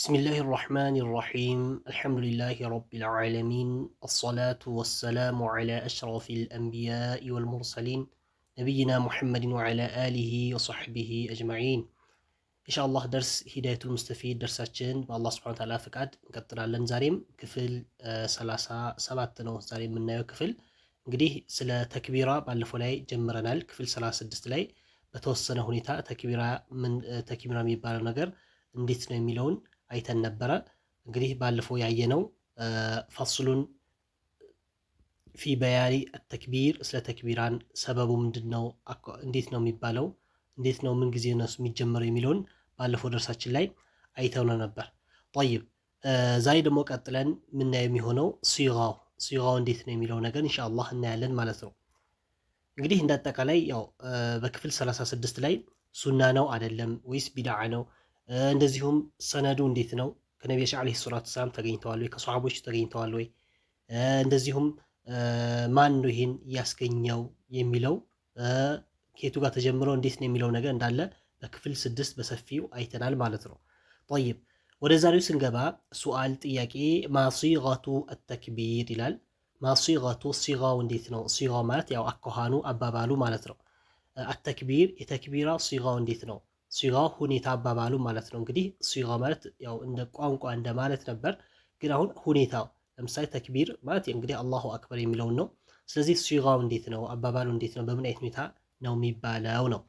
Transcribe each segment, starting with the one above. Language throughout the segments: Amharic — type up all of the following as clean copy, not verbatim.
بسم الله الرحمن الرحيم الحمد لله رب العالمين الصلاة والسلام على أشرف الأنبياء والمرسلين نبينا محمد وعلى آله وصحبه أجمعين إن شاء الله درس هداية المستفيد درساتችን በአላህ ስብሐነ ወተዓላ ፍቃድ እንቀጥላለን። ዛሬም ክፍል 37 ነው። ዛሬ የምናየው ክፍል እንግዲህ ስለ ተክቢራ ባለፈው ላይ ጀምረናል። ክፍል 36 ላይ በተወሰነ ሁኔታ ተክቢራ የሚባለው ነገር እንዴት ነው የሚለውን አይተን ነበረ። እንግዲህ ባለፈው ያየነው ፈስሉን ፊ በያኒ ተክቢር ስለ ተክቢራን ሰበቡ ምንድነው፣ እንዴት ነው የሚባለው፣ እንዴት ነው ምን ጊዜ ነው የሚጀመረው የሚለውን ባለፈው ደርሳችን ላይ አይተው ነበር። طيب ዛሬ ደግሞ ቀጥለን ምናየው የሚሆነው ሲጋው እንዴት ነው የሚለው ነገር ኢንሻአላህ እናያለን ማለት ነው። እንግዲህ እንዳጠቃላይ ያው በክፍል 36 ላይ ሱና ነው አይደለም ወይስ ቢድዓ ነው፣ እንደዚሁም ሰነዱ እንዴት ነው፣ ከነቢያችን አለይሂ ሰላቱ ሰላም ተገኝተዋል ወይ፣ ከሷሃቦች ተገኝተዋል ወይ፣ እንደዚሁም ማን ነው ይሄን ያስገኘው የሚለው ከየቱ ጋር ተጀምሮ እንዴት ነው የሚለው ነገር እንዳለ በክፍል 6 በሰፊው አይተናል ማለት ነው። طيب ወደ ዛሬው ስንገባ ሱአል ጥያቄ ማሲጋቱ التكبير ይላል። ማሲጋቱ ሲጋው እንዴት ነው? ሲጋው ማለት ያው አኳኋኑ አባባሉ ማለት ነው። التكبير የተክቢራ ሲጋው እንዴት ነው? ሲጋው ሁኔታ አባባሉ ማለት ነው። እንግዲህ ሲጋ ማለት ያው እንደ ቋንቋ እንደ ማለት ነበር፣ ግን አሁን ሁኔታው ለምሳሌ ተክቢር ማለት እንግዲህ አላሁ አክበር የሚለውን ነው። ስለዚህ ሲጋው እንዴት ነው፣ አባባሉ እንዴት ነው፣ በምን አይነት ሁኔታ ነው የሚባለው ነው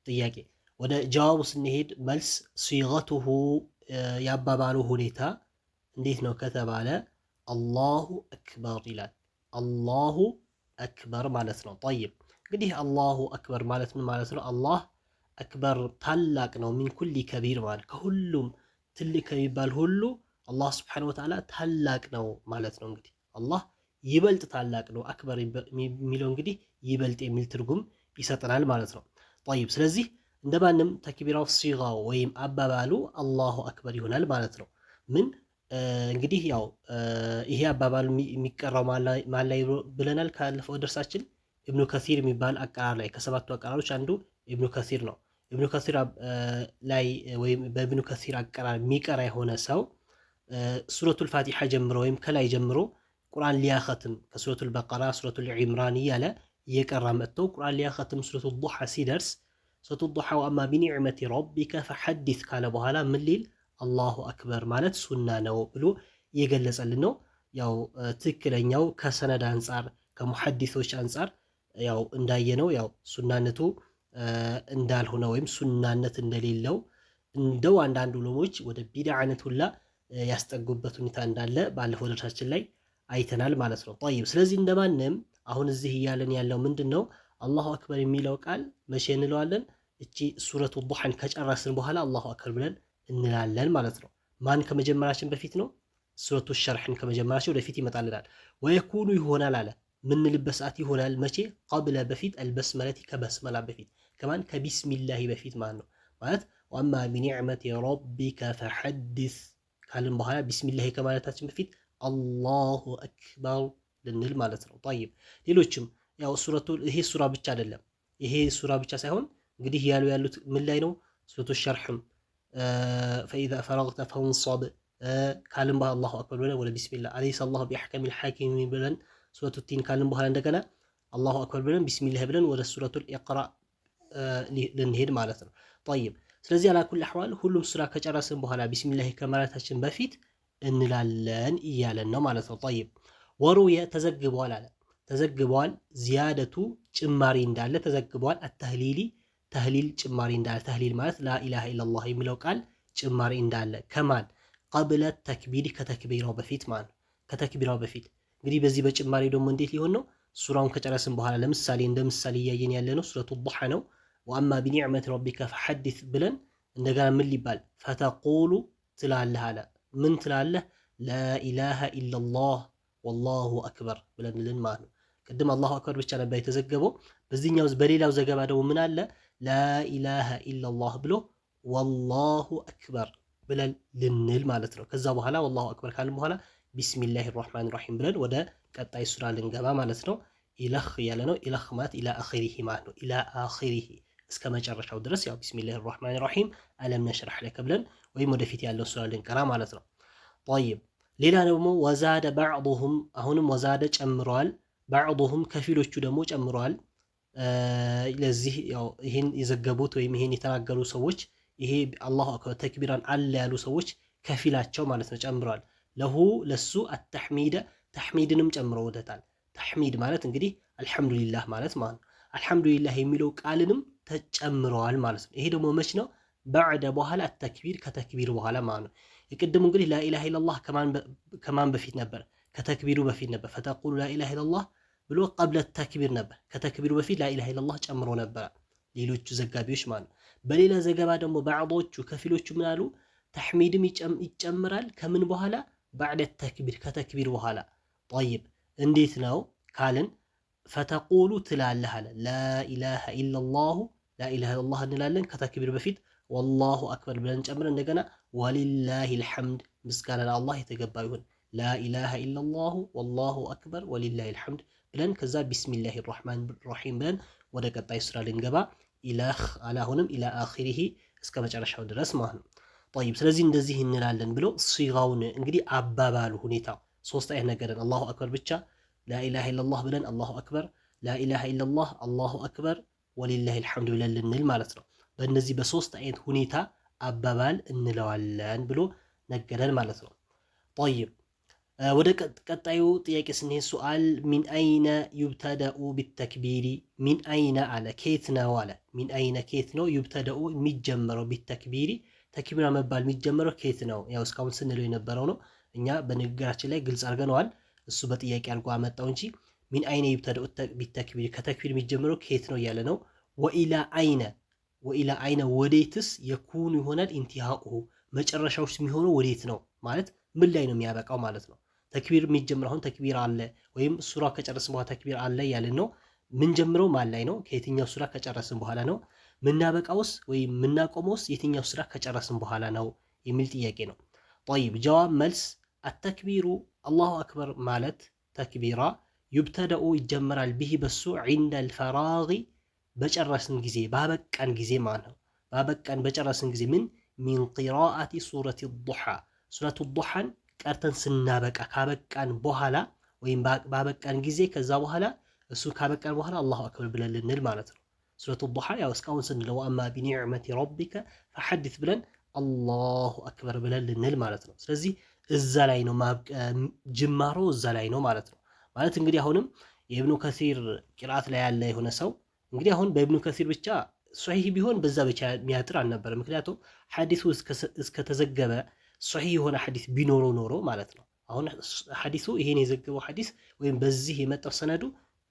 ጥያቄ። ወደ ጀዋቡ ስንሄድ መልስ ሲጋቱሁ የአባባሉ ሁኔታ እንዴት ነው ከተባለ አላሁ አክበር ይላል። አላሁ አክበር ማለት ነው። طيب እንግዲህ አላሁ አክበር ማለት ምን ማለት ነው? አላህ አክበር ታላቅ ነው። ሚን ኩሊ ከቢር ማለት ከሁሉም ትልቅ ከሚባል ሁሉ አላህ ስብሐነሁ ወተዓላ ታላቅ ነው ማለት ነው። እንግዲህ አላህ ይበልጥ ታላቅ ነው። አክበር የሚለው እንግዲህ ይበልጥ የሚል ትርጉም ይሰጠናል ማለት ነው። طيب ስለዚህ እንደማንም ተክቢራው ሲጋው ወይም አባባሉ አላሁ አክበር ይሆናል ማለት ነው። ምን እንግዲህ ያው ይሄ አባባሉ የሚቀራው ማን ላይ ብለናል ካለፈው ደርሳችን ኢብኑ ከሲር የሚባል አቀራር ላይ ከሰባቱ አቀራሮች አንዱ ኢብኑ ከሲር ነው። ኢብኑ ከሲር ላይ ወይም በኢብኑ ከሲር አቀራር የሚቀራ የሆነ ሰው ሱረቱል ፋቲሓ ጀምሮ ወይም ከላይ ጀምሮ ቁርአን ሊያኸትም ከሱረቱል በቀራ ሱረቱል ዒምራን እያለ እየቀራ መጥቶ ቁርአን ሊያኸትም ሱረቱል ዱሓ ሲደርስ ሱረቱል ዱሓ ወአማ ቢኒዕመቲ ረቢከ ፈሐዲስ ካለ በኋላ ምን ሊል አላሁ አክበር ማለት ሱና ነው ብሎ እየገለጸልን ነው። ያው ትክክለኛው ከሰነድ አንጻር ከሙሐዲሶች አንጻር ያው እንዳየነው ያው ሱናነቱ እንዳልሆነ ወይም ሱናነት እንደሌለው እንደው አንዳንድ ዑለሞች ወደ ቢድዓነት ሁላ ያስጠጉበት ሁኔታ እንዳለ ባለፈው ደርሳችን ላይ አይተናል ማለት ነው። طيب ስለዚህ እንደማንም አሁን እዚህ እያለን ያለው ምንድነው? አላሁ አክበር የሚለው ቃል መቼ እንለዋለን? እቺ ሱረቱ ዱሓን ከጨረስን በኋላ አላሁ አክበር ብለን እንላለን ማለት ነው። ማን ከመጀመራችን በፊት ነው? ሱረቱ ሸርሕን ከመጀመራችን ወደፊት ይመጣልናል። ወየኩኑ ይሆናል አለ ምንልበት ሰዓት ይሆናል መቼ? ቀብለ በፊት አልበስመለቲ ከበስመላ በፊት ከማን ከቢስሚላሂ በፊት ማለት ነው። ማለት ወአማ ቢኒዕመቲ ረቢከ ፈሐዲስ ካልን በኋላ ቢስሚላሂ ከማለታችን በፊት አላሁ አክበር ልንል ማለት ነው። طيب ሌሎችም ያው ይሄ ሱራ ብቻ አይደለም። ይሄ ሱራ ብቻ ሳይሆን እንግዲህ ያሉት ምን ላይ ነው? ሱረቱ ሸርሕም ፈኢዛ ፈረግተ ፈንሰብ ካልን በኋላ አላሁ አክበር ብለን ወደ ቢስሚላህ አለይሰ አላሁ ቢአሕከሚል ሐኪሚን ብለን ሱረቱ ቲን ካልን በኋላ እንደገና አላሁ አክበር ብለን ቢስሚላህ ብለን ወደ ሱረቱል ኢቅራ ልንሄድ ማለት ነው። طيب ስለዚህ አላኩል አህዋል ሁሉም ሱራ ከጨረስን በኋላ ቢስሚላህ ከማለታችን በፊት እንላለን እያለን ነው ማለት ነው። طيب ወሩየ ተዘግቧል አለ ተዘግቧል ዚያደቱ ጭማሪ እንዳለ ተዘግቧል። አተህሊሊ ተህሊል ጭማሪ እንዳለ ተህሊል ማለት ላኢላሃ ኢለላህ የሚለው ቃል ጭማሪ እንዳለ ከማን ቀብለ ተክቢር ከተክቢራው በፊት ማለት ነው። ከተክቢራው በፊት እንግዲህ በዚህ በጭማሪ ደግሞ እንዴት ሊሆን ነው? ሱራውን ከጨረስን በኋላ ለምሳሌ እንደ ምሳሌ እያየን ያለ ነው ሱረቱ ዱሓ ነው። ወአማ ቢኒዕመቲ ረቢከ ፈሐዲስ ብለን እንደገና ምን ሊባል ፈተቁሉ ትላለህ አለ። ምን ትላለህ? ላኢላሃ ኢለላህ ወላሁ አክበር ብለን ልን ማለት ነው። ቅድም አላሁ አክበር ብቻ ነበር የተዘገበው። በዚህኛው በሌላው ዘገባ ደግሞ ምን አለ? ላኢላሃ ኢለላህ ብሎ ወላሁ አክበር ብለን ልንል ማለት ነው። ከዛ በኋላ ወላሁ አክበር ካልን በኋላ ቢስሚላሂ ራህማን ራሂም ብለን ወደ ቀጣይ ሱራ ልንገባ ማለት ነው። ኢለኽ ያለ ነው። ኢለኽ ማለት ኢላ አኺሪሂ ማለት ነው። ኢላ አኺሪሂ እስከ መጨረሻው ድረስ ያው ቢስሚላሂር ረህማኒር ረሂም አለም ነሽረህ ለከ ብለን ወይም ወደፊት ያለው ሱራ ልንቀራ ማለት ነው። ጠይብ ሌላ ደግሞ ወዛደ ባዕዱሁም አሁንም ወዛደ ጨምረዋል። ባዕዱሁም ከፊሎቹ ደግሞ ጨምረዋል። ለዚህ ያው ይሄን የዘገቡት ወይም ይሄን የተናገሩ ሰዎች ይሄ አላሁ አክበር ተክቢራን አለ ያሉ ሰዎች ከፊላቸው ማለት ነው ጨምረዋል። ለሁ ለሱ አተሕሚደ ተሕሚድንም ጨምረውለታል። ተሕሚድ ማለት እንግዲህ አልሐምዱሊላህ ማለት ነው። አልሐምዱሊላህ የሚለው ቃልንም ተጨምረዋል ማለት ነው። ይሄ ደግሞ መች ነው? በዕደ በኋላ ተክቢር ከተክቢር በኋላ ማለት ነው። የቅድሙ እንግዲህ ላኢላሃ ኢለላህ ከማን በፊት ነበር? ከተክቢሩ በፊት ነበር። ፈተቁሉ ላኢላሃ ኢለላህ ብሎ ቀብለ ተክቢር ነበር። ከተክቢሩ በፊት ላኢላሃ ኢለላህ ጨምሮ ነበር ሌሎቹ ዘጋቢዎች ማለት ነው። በሌላ ዘገባ ደግሞ ባዕዶቹ ከፊሎቹ ምን አሉ? ተሕሚድም ይጨምራል ከምን በኋላ? ባዕደ ተክቢር ከተክቢር በኋላ። ጠይብ እንዴት ነው ካልን ፈተቁሉ ትላለህ አለ ላኢላሃ ኢለላሁ ላኢላሃ ኢለላህ እንላለን ከተክቢር በፊት ወላሁ አክበር ብለን ጨምረን እንደገና ወሊላሂል ሐምድ ምስጋና ለአላህ የተገባ ይሁን ላኢላሃ ኢለላሁ ወላሁ አክበር ወሊላሂል ሐምድ ብለን ከዛ ቢስሚላሂ ራህማን ራሂም ብለን ወደ ቀጣይ ስራ ልንገባ ኢላህ አላሁንም ኢላ አኺሪሂ እስከ መጨረሻው ድረስ ማለት ነው። ጠይብ ስለዚህ እንደዚህ እንላለን ብሎ ሲጋውን እንግዲህ አባባሉ ሁኔታው ሶስት አይነት ነገርን አላሁ አክበር ብቻ ላኢላሃ ኢለላህ ብለን አላሁ አክበር ላኢላሃ ኢለላህ አላሁ አክበር ወሊላሂል ሐምድ ብለን ልንል ማለት ነው። በእነዚህ በሶስት አይነት ሁኔታ አባባል እንለዋለን ብሎ ነገረን ማለት ነው። ጠይብ ወደ ቀጣዩ ጥያቄ ስንሄድ ሱአል ሚን አይነ ዩብተደኡ ቢተክቢሪ ሚን አይነ አለ ኬት ነው አለ ሚን አይነ ኬት ነው ዩብተደኡ የሚጀመረው ቢተክቢሪ ተክቢራ መባል የሚጀመረው ኬት ነው? ያው እስካሁን ስንለው የነበረው ነው። እኛ በንግግራችን ላይ ግልጽ አድርገነዋል። እሱ በጥያቄ አድርጎ አመጣው እንጂ ሚን አይነ ዩብተደኡ ቢተክቢሪ ከተክቢር የሚጀመረው ኬት ነው እያለ ነው። ወኢላ አይነ ወዴትስ የኩኑ ይሆናል ኢንቲሃኡሁ መጨረሻው የሚሆነው ወዴት ነው ማለት ምን ላይ ነው የሚያበቃው ማለት ነው። ተክቢር የሚጀምረው አሁን ተክቢር አለ ወይም ሱራ ከጨረስን በኋላ ተክቢር አለ ያለን ነው። ምን ጀምረው ማን ላይ ነው? ከየትኛው ሱራ ከጨረስን በኋላ ነው። ምናበቃውስ ወይም ምናቆመውስ የትኛው ሱራ ከጨረስን በኋላ ነው የሚል ጥያቄ ነው። ጠይብ ጀዋብ መልስ አተክቢሩ አላሁ አክበር ማለት ተክቢራ ዩብተደኡ ይጀመራል ቢሂ በሱ ዒንደል ፈራጊ በጨረስን ጊዜ ባበቃን ጊዜ ማለት ነው። ባበቃን በጨረስን ጊዜ ምን ሚን ቂራአቲ ሱረቲ ዱሓ ሱረቱ ዱሓን ቀርተን ስናበቃ ካበቃን በኋላ ወይም ባበቃን ጊዜ ከዛ በኋላ እሱ ካበቃን በኋላ አላሁ አክበር ብለን ልንል ማለት ነው። ሱረቱ ዱሓ ያው እስካሁን ስንለው አማ ቢኒዕመቲ ረቢከ ፈሐዲት ብለን አላሁ አክበር ብለን ልንል ማለት ነው። ስለዚህ እዛ ላይ ነው ጅማሮ እዛ ላይ ነው ማለት ነው። ማለት እንግዲህ አሁንም የኢብኑ ከሲር ቂርአት ላይ ያለ የሆነ ሰው እንግዲህ አሁን በኢብኑ ከሲር ብቻ ሶሒህ ቢሆን በዛ ብቻ የሚያጥር አልነበረ። ምክንያቱም ሐዲሱ እስከተዘገበ ሶሒህ የሆነ ሐዲስ ቢኖረው ኖሮ ማለት ነው። አሁን ሐዲሱ ይሄን የዘገበው ሐዲስ ወይም በዚህ የመጣው ሰነዱ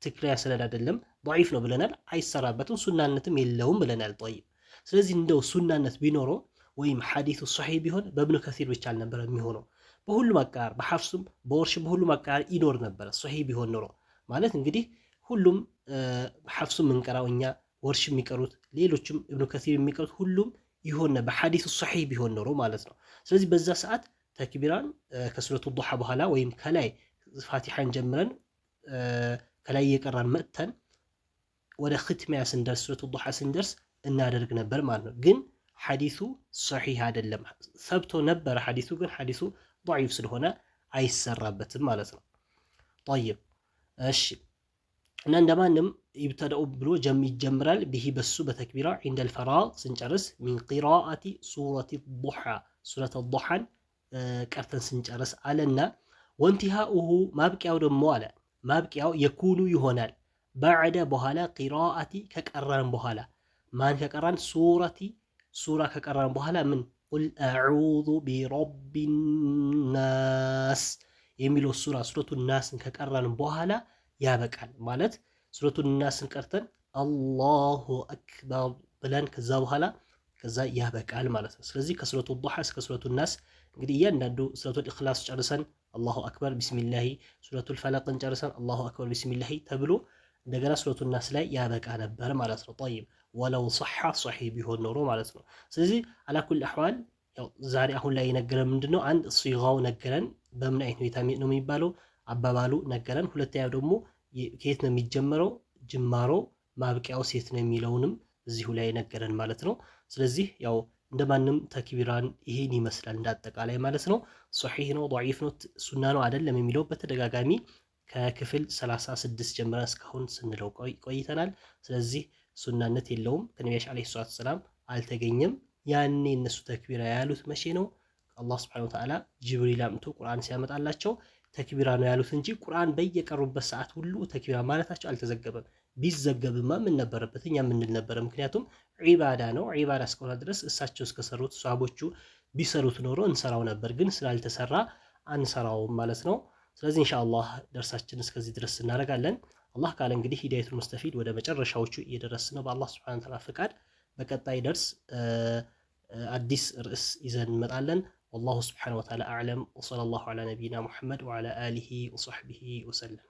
ትክክለኛ ሰነድ አይደለም፣ ضعيف ነው ብለናል። አይሰራበትም፣ ሱናነትም የለውም ብለናል። طيب ስለዚህ እንደው ሱናነት ቢኖረው ወይም ሐዲሱ ሶሒህ ቢሆን በኢብኑ ከሲር ብቻ አልነበረ የሚሆነው። በሁሉም አቀራር በሐፍሱም በወርሽም በሁሉም አቀራር ይኖር ነበረ ሶሒህ ቢሆን ኖሮ ማለት እንግዲህ ሁሉም ሐፍሱም እንቀራው እኛ ወርሽ የሚቀሩት ሌሎችም ኢብኑ ከሲር የሚቀሩት ሁሉም ይሆን በሐዲሱ ሶሒህ ቢሆን ኖሮ ማለት ነው። ስለዚህ በዛ ሰዓት ተክቢራን ከሱረቱ ዱሓ በኋላ ወይም ከላይ ፋቲሐን ጀምረን ከላይ የቀራን መጥተን ወደ ختሚያ ስንደርስ ሱረቱ ዱሓ ስንደርስ እናደርግ ነበር ማለት ነው። ግን ሐዲሱ ሶሒህ አይደለም፣ ሰብቶ ነበር ሐዲሱ ግን ሐዲሱ ضعيف ስለሆነ አይሰራበትም ማለት ነው። طيب እሺ እና እንደማንም ይብተደኡ ብሎ ይጀምራል ቢሂ በሱ በተክቢራ ዒንደል ፈራግ ስንጨርስ ሚን ቂራአቲ ሱረቲ ዱሓ ሱረተ ዱሓን ቀርተን ስንጨርስ አለና ወንቲሃኡሁ ማብቂያው ደግሞ አለ ማብቂያው የኩኑ ይሆናል በዕደ በኋላ ቂራአቲ ከቀራን በኋላ ማን ከቀራን ሱራ ከቀራን በኋላ ምን ቁል አዑዙ ቢረቢ ናስ የሚለው ሱረቱ ናስን ከቀራን በኋላ ያበቃል ማለት ሱረቱ ናስን ቀርተን አላሁ አክበር ብለን ከዛ በኋላ ከዛ ያበቃል ማለት ነው። ስለዚህ ከሱረቱ ዱሓ እስከ ሱረቱ ናስ እንግዲህ እያንዳንዱ ሱረቱል ኢኽላስ ጨርሰን አላሁ አክበር ቢስሚላሂ፣ ሱረቱል ፈለቅን ጨርሰን አላሁ አክበር ቢስሚላሂ ተብሎ እንደገና ሱረቱ ናስ ላይ ያበቃ ነበር ማለት ነው። ጠይብ ወለው ሰሐ ሶሒህ ቢሆን ኖሮ ማለት ነው። ስለዚህ አላኩል አሕዋል ያው ዛሬ አሁን ላይ የነገረን ምንድነው? አንድ ሲጋው ነገረን፣ በምን አይነት ሁኔታ ነው የሚባለው አባባሉ ነገረን። ሁለተኛው ደግሞ ከየት ነው የሚጀመረው ጅማሮ ማብቂያው ሴት ነው የሚለውንም እዚሁ ላይ ነገረን ማለት ነው። ስለዚህ ያው እንደማንም ተክቢራን ይሄን ይመስላል እንዳጠቃላይ ማለት ነው። ሶሒህ ነው ضعيف ነው ሱና ነው አይደለም የሚለው በተደጋጋሚ ከክፍል 36 ጀምረን እስካሁን ስንለው ቆይተናል። ስለዚህ ሱናነት የለውም ከነቢያችን ዓለይሂ ሰላቱ ወሰላም አልተገኘም። ያኔ እነሱ ተክቢራ ያሉት መቼ ነው? አላህ ሱብሓነሁ ወተዓላ ጅብሪል አምጥቶ ቁርአን ሲያመጣላቸው ተክቢራ ነው ያሉት እንጂ ቁርአን በየቀሩበት ሰዓት ሁሉ ተክቢራ ማለታቸው አልተዘገበም። ቢዘገብማ ምን ነበረበት? እኛ ምንል ነበረ? ምክንያቱም ዒባዳ ነው። ዒባዳ እስከሆነ ድረስ እሳቸው እስከሰሩት ሰሃቦቹ ቢሰሩት ኖሮ እንሰራው ነበር፣ ግን ስላልተሰራ አንሰራውም ማለት ነው። ስለዚህ ኢንሻአላህ ደርሳችን እስከዚህ ድረስ እናደርጋለን። አላህ ካለ እንግዲህ ሂዳየቱል ሙስተፊድ ወደ መጨረሻዎቹ እየደረስን ነው በአላህ ሱብሓነሁ ወተዓላ ፍቃድ። በቀጣይ ደርስ አዲስ ርዕስ ይዘን እንመጣለን። ወላሁ ሱብሓነሁ ወተዓላ አዕለም ወሰለላሁ ዐላ ነቢይና ሙሐመድ ወዐላ አሊሂ ወሰሕቢሂ ወሰለም።